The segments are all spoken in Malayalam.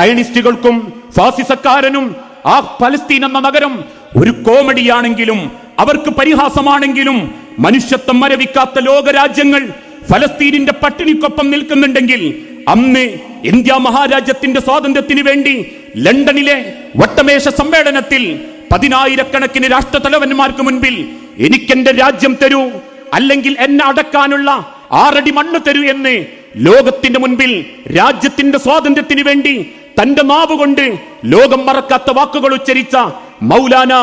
സയനിസ്റ്റുകൾക്കും ഫാസിസക്കാരനും ആ പലസ്തീൻ എന്ന നഗരം ഒരു കോമഡിയാണെങ്കിലും അവർക്ക് പരിഹാസമാണെങ്കിലും മനുഷ്യത്വം മരവിക്കാത്ത ലോകരാജ്യങ്ങൾ ഫലസ്തീനിന്റെ പട്ടിണിക്കൊപ്പം നിൽക്കുന്നുണ്ടെങ്കിൽ അന്ന് ഇന്ത്യ മഹാരാജ്യത്തിന്റെ സ്വാതന്ത്ര്യത്തിന് വേണ്ടി ലണ്ടനിലെ വട്ടമേശ സമ്മേളനത്തിൽ 10,000-കണക്കിന് രാഷ്ട്രതലവന്മാർക്ക് മുൻപിൽ എനിക്കെന്റെ രാജ്യം തരൂ, അല്ലെങ്കിൽ എന്നെ അടക്കാനുള്ള 6 അടി മണ്ണ് തരൂ എന്ന് ലോകത്തിന്റെ മുൻപിൽ രാജ്യത്തിന്റെ സ്വാതന്ത്ര്യത്തിന് വേണ്ടി തന്റെ നാവ് കൊണ്ട് ലോകം മറക്കാത്ത വാക്കുകൾ ഉച്ചരിച്ച മൗലാന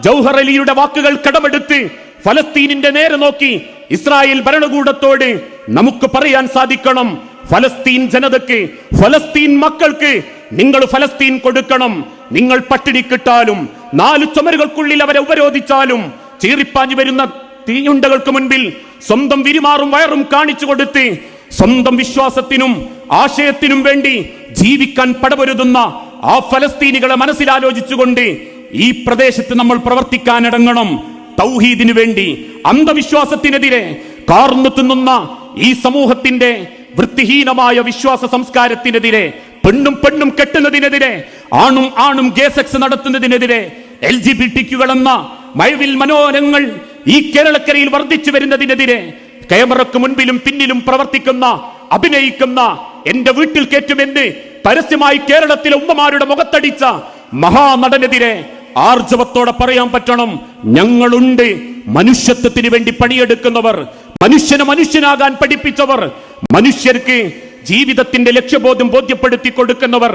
ജൗഹർ അലിയുടെ വാക്കുകൾ കടമെടുത്ത് ഫലസ്തീനിന്റെ നേരെ നോക്കി ഇസ്രായേൽ ഭരണകൂടത്തോട് നമുക്ക് പറയാൻ സാധിക്കണം, ഫലസ്തീൻ ജനതയ്ക്ക്, ഫലസ്തീൻ മക്കൾക്ക് നിങ്ങൾ ഫലസ്തീൻ കൊടുക്കണം. നിങ്ങൾ പട്ടിണി കിട്ടാലും 4 ചുമരുകൾക്കുള്ളിൽ അവരെ ഉപരോധിച്ചാലും ചീറിപ്പാഞ്ഞു വരുന്ന തീയുണ്ടകൾക്ക് മുൻപിൽ സ്വന്തം വിരിമാറും വയറും കാണിച്ചു കൊടുത്ത് സ്വന്തം വിശ്വാസത്തിനും ആശയത്തിനും വേണ്ടി ജീവിക്കാൻ പടപൊരുതുന്ന ആ ഫലസ്തീനികളെ മനസ്സിലാലോചിച്ചുകൊണ്ട് ഈ പ്രദേശത്ത് നമ്മൾ പ്രവർത്തിക്കാനിടങ്ങണം. തൗഹീദിനു വേണ്ടി, അന്ധവിശ്വാസത്തിനെതിരെ, കാർന്നു തിന്നുന്ന ഈ സമൂഹത്തിന്റെ വൃത്തിഹീനമായ വിശ്വാസ സംസ്കാരത്തിനെതിരെ, പെണ്ണും കെട്ടുന്നതിനെതിരെ, ആണും ഗേ സെക്സ് നടത്തുന്നതിനെതിരെ, LGBT എന്ന മഴവിൽ മനോരങ്ങൾ ഈ കേരളക്കരയിൽ വർദ്ധിച്ചു വരുന്നതിനെതിരെ, ക്യാമറക്ക് മുൻപിലും പിന്നിലും പ്രവർത്തിക്കുന്ന, അഭിനയിക്കുന്ന, എന്റെ വീട്ടിൽ കയറ്റുമെന്ന് പരസ്യമായി കേരളത്തിലെ ഉമ്മമാരുടെ മുഖത്തടിച്ച മഹാനടനെതിരെ ആർജവത്തോടെ പറയാൻ പറ്റണം, ഞങ്ങളുണ്ട്. മനുഷ്യത്വത്തിന് വേണ്ടി പണിയെടുക്കുന്നവർ, മനുഷ്യനാകാൻ പഠിപ്പിച്ചവർ, മനുഷ്യർക്ക് ജീവിതത്തിന്റെ ലക്ഷ്യബോധം ബോധ്യപ്പെടുത്തി കൊടുക്കുന്നവർ.